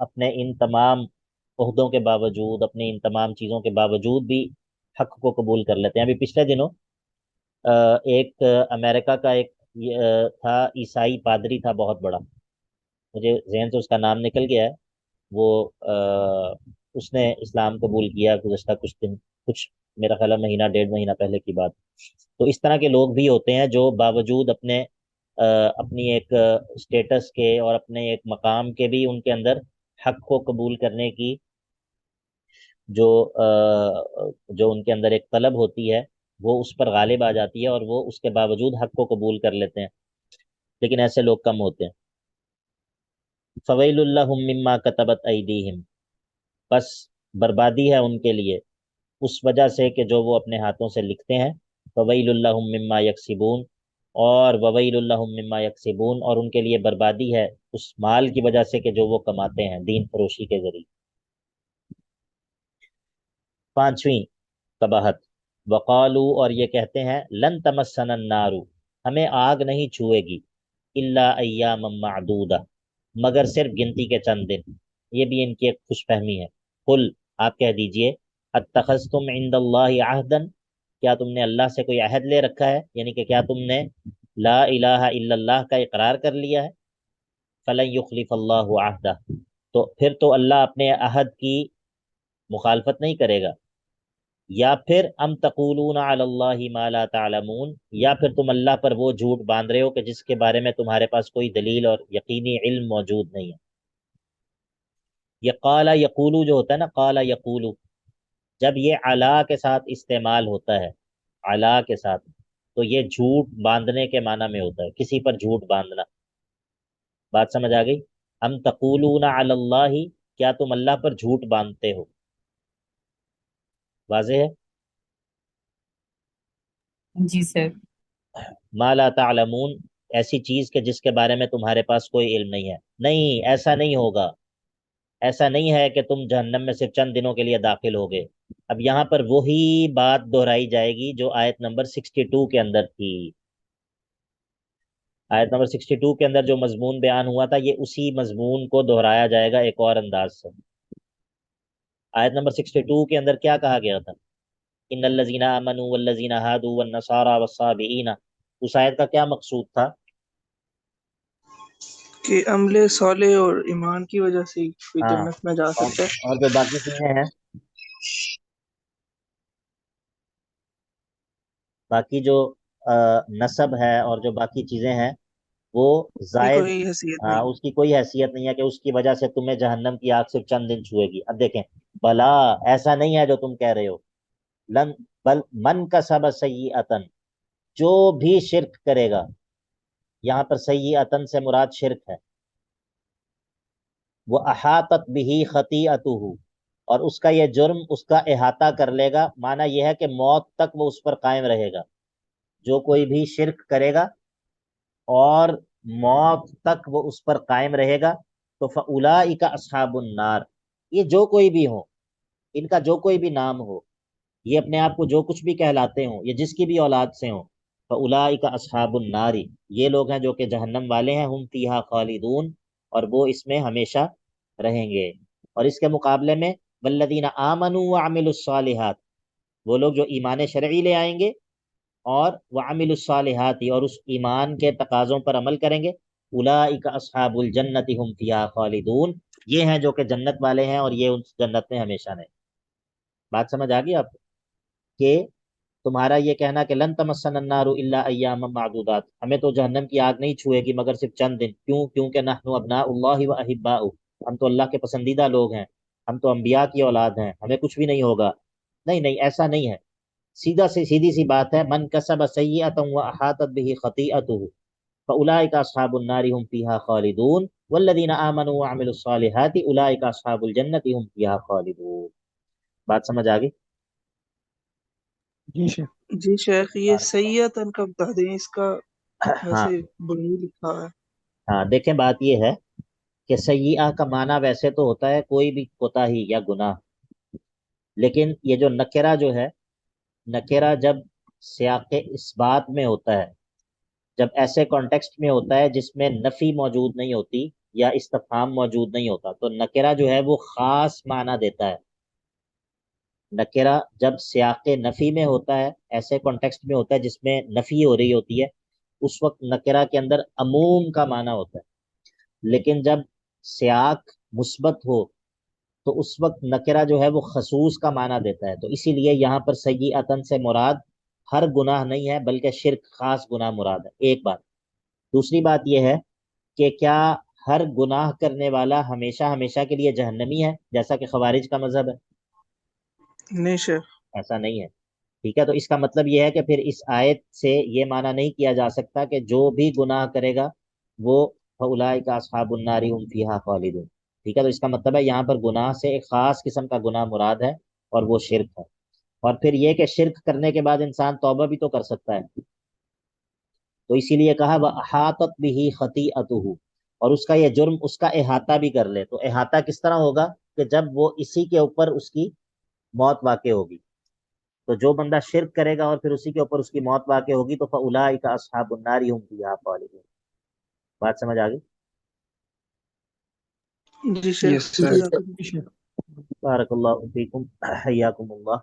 Speaker 1: اپنے ان تمام عہدوں کے باوجود، اپنی ان تمام چیزوں کے باوجود بھی حق کو قبول کر لیتے ہیں۔ ابھی پچھلے دنوں ایک امریکہ کا ایک تھا عیسائی پادری تھا بہت بڑا، مجھے ذہن سے اس کا نام نکل گیا ہے، وہ اس نے اسلام قبول کیا گزشتہ کچھ دن، کچھ میرا خیال ہے مہینہ ڈیڑھ مہینہ پہلے کی بات۔ تو اس طرح کے لوگ بھی ہوتے ہیں جو باوجود اپنی ایک سٹیٹس کے اور اپنے ایک مقام کے بھی ان کے اندر حق کو قبول کرنے کی جو جو ان کے اندر ایک طلب ہوتی ہے وہ اس پر غالب آ جاتی ہے، اور وہ اس کے باوجود حق کو قبول کر لیتے ہیں، لیکن ایسے لوگ کم ہوتے ہیں۔ فویل لہم مما کتبت ایدیہم، بس بربادی ہے ان کے لیے اس وجہ سے کہ جو وہ اپنے ہاتھوں سے لکھتے ہیں، فویل لہم مما یکسبون، اور وویل لہم مما یکسبون، اور ان کے لیے بربادی ہے اس مال کی وجہ سے کہ جو وہ کماتے ہیں دین فروشی کے ذریعے۔ پانچویں قباحت، وقالو، اور یہ کہتے ہیں، لن تمسنا النار، ہمیں آگ نہیں چھوئے گی، الا ایاما معدودہ، مگر صرف گنتی کے چند دن۔ یہ بھی ان کی ایک خوش فہمی ہے۔ قل، آپ کہہ دیجئے، اتخذتم عند اللہ عہدا، کیا تم نے اللہ سے کوئی عہد لے رکھا ہے، یعنی کہ کیا تم نے لا الہ الا اللہ کا اقرار کر لیا ہے؟ فلن یخلف اللہ عہدہ، تو پھر تو اللہ اپنے عہد کی مخالفت نہیں کرے گا۔ یا پھر ام تقولون علی اللہ ما لا تعلمون، یا پھر تم اللہ پر وہ جھوٹ باندھ رہے ہو کہ جس کے بارے میں تمہارے پاس کوئی دلیل اور یقینی علم موجود نہیں ہے۔ یہ قال یقولو جو ہوتا ہے نا، قال یقولو، جب یہ علا کے ساتھ استعمال ہوتا ہے، علا کے ساتھ، تو یہ جھوٹ باندھنے کے معنی میں ہوتا ہے، کسی پر جھوٹ باندھنا۔ بات سمجھ آ گئی؟ ام تقولون علی اللہ، کیا تم اللہ پر جھوٹ باندھتے ہو؟ واضح ہے؟
Speaker 3: جی سر۔
Speaker 1: ما لا تعلمون، ایسی چیز کہ جس کے بارے میں تمہارے پاس کوئی علم نہیں ہے۔ نہیں، ایسا نہیں ہوگا، ایسا نہیں ہے کہ تم جہنم میں صرف چند دنوں کے لیے داخل ہوگے۔ اب یہاں پر وہی بات دہرائی جائے گی جو آیت نمبر 62 کے اندر تھی۔ آیت نمبر 62 کے اندر جو مضمون بیان ہوا تھا، یہ اسی مضمون کو دہرایا جائے گا ایک اور انداز سے۔ آیت نمبر 62 کے اندر کیا کہا گیا تھا؟ ان الذین آمنوا والذین ہادوا والنصارى والصابئین، اس آیت کا کیا مقصود تھا؟
Speaker 5: کہ عمل صالح اور ایمان کی وجہ سے ہی کوئی
Speaker 1: ہاں،
Speaker 5: جنت میں جا سکتا ہے۔
Speaker 1: اور جو باقی چیزیں ہیں، باقی جو نسب ہے اور جو باقی چیزیں ہیں وہ
Speaker 5: کی
Speaker 1: زائد،
Speaker 5: کوئی حیثیت نہیں۔
Speaker 1: اس کی کوئی حیثیت نہیں ہے کہ اس کی وجہ سے تمہیں جہنم کی آگ صرف چند دن چھوئے گی۔ اب دیکھیں، بلا، ایسا نہیں ہے جو تم کہہ رہے ہو، لن بل من کسب سیئۃ، جو بھی شرک کرے گا، یہاں پر سیئۃ سے مراد شرک ہے، وہ احاطت بہ خطیئتہ، اور اس کا یہ جرم اس کا احاطہ کر لے گا، معنی یہ ہے کہ موت تک وہ اس پر قائم رہے گا۔ جو کوئی بھی شرک کرے گا اور موت تک وہ اس پر قائم رہے گا، تو فَأُولَٰئِکَ أَصْحَابُ النَّارِ، یہ جو کوئی بھی ہو، ان کا جو کوئی بھی نام ہو، یہ اپنے آپ کو جو کچھ بھی کہلاتے ہوں، یہ جس کی بھی اولاد سے ہوں، فَأُولَٰئِکَ أَصْحَابُ النَّارِ، یہ لوگ ہیں جو کہ جہنم والے ہیں، ہم فیہا خالدون، اور وہ اس میں ہمیشہ رہیں گے۔ اور اس کے مقابلے میں والذین آمنوا وعملوا الصالحات، وہ لوگ جو ایمان شرعی لے آئیں گے اور وعملوا الصالحات، اور اس ایمان کے تقاضوں پر عمل کریں گے، اولئک اصحاب الجنت هم فیہا خالدون، یہ ہیں جو کہ جنت والے ہیں اور یہ اس جنت میں ہمیشہ رہیں۔ بات سمجھ آ گئی آپ کو؟ کہ تمہارا یہ کہنا کہ لن تمسنا النار الا ایاما معدودات، ہمیں تو جہنم کی آگ نہیں چھوئے گی مگر صرف چند دن، کیوں؟ کیونکہ نحن ابناء اللہ و احباؤہ، ہم تو اللہ کے پسندیدہ لوگ ہیں، ہم تو انبیاء کی اولاد ہیں، ہمیں کچھ بھی نہیں ہوگا۔ نہیں نہیں، ایسا نہیں ہے، سیدھی سی بات ہے، من کسب سیئۃ واحاطت بہ خطیئتہ فاولئک اصحاب النار هم فیہا خالدون والذین آمنوا وعملوا الصالحات اولئک اصحاب الجنت هم فیہا خالدون۔ بات سمجھ آ گئی؟
Speaker 2: جی شیخ۔
Speaker 5: جی شیخ، یہ سیئتن کا بتا دیں، اس کا
Speaker 1: ہاں
Speaker 5: ویسے بنی لکھا ہے۔
Speaker 1: ہاں، دیکھیں بات یہ ہے کہ سیئہ کا معنی ویسے تو ہوتا ہے کوئی بھی کوتاہی یا گناہ، لیکن یہ جو نکرہ جو ہے، نکرہ جب سیاق اس بات میں ہوتا ہے، جب ایسے کانٹیکسٹ میں ہوتا ہے جس میں نفی موجود نہیں ہوتی یا استفہام موجود نہیں ہوتا، تو نکرہ جو ہے وہ خاص معنی دیتا ہے۔ نکرہ جب سیاق نفی میں ہوتا ہے، ایسے کانٹیکسٹ میں ہوتا ہے جس میں نفی ہو رہی ہوتی ہے، اس وقت نکرہ کے اندر عموم کا معنی ہوتا ہے، لیکن جب سیاق مثبت ہو تو اس وقت نکرہ جو ہے وہ خصوص کا معنی دیتا ہے۔ تو اسی لیے یہاں پر سیئۃ سے مراد ہر گناہ نہیں ہے بلکہ شرک خاص گناہ مراد ہے، ایک بات۔ دوسری بات یہ ہے کہ کیا ہر گناہ کرنے والا ہمیشہ ہمیشہ کے لیے جہنمی ہے جیسا کہ خوارج کا مذہب ہے؟
Speaker 5: نہیں شیخ۔
Speaker 1: ایسا نہیں ہے، ٹھیک ہے؟ تو اس کا مطلب یہ ہے کہ پھر اس آیت سے یہ معنی نہیں کیا جا سکتا کہ جو بھی گناہ کرے گا وہ فاولئک اصحاب النار هم فیہا خالدون، ٹھیک ہے؟ تو اس کا مطلب ہے یہاں پر گناہ سے ایک خاص قسم کا گناہ مراد ہے اور وہ شرک ہے۔ اور پھر یہ کہ شرک کرنے کے بعد انسان توبہ بھی تو کر سکتا ہے، تو اسی لیے کہا وَأَحَاطَتْ بِهِ خَطِيئَتُهُ، اور اس کا یہ جرم اس کا احاطہ بھی کر لے۔ تو احاطہ کس طرح ہوگا کہ جب وہ اسی کے اوپر اس کی موت واقع ہوگی، تو جو بندہ شرک کرے گا اور پھر اسی کے اوپر اس کی موت واقع ہوگی تو فَأُولَٰئِکَ أَصْحَابُ النَّارِ هُمْ فِيهَا خَالِدُونَ۔ بات سمجھ آ گئی؟
Speaker 5: جی شیخ
Speaker 2: جی
Speaker 5: جزاک اللہ۔
Speaker 2: شیخ۔
Speaker 1: بارک اللہ فیکم، حیاکم اللہ۔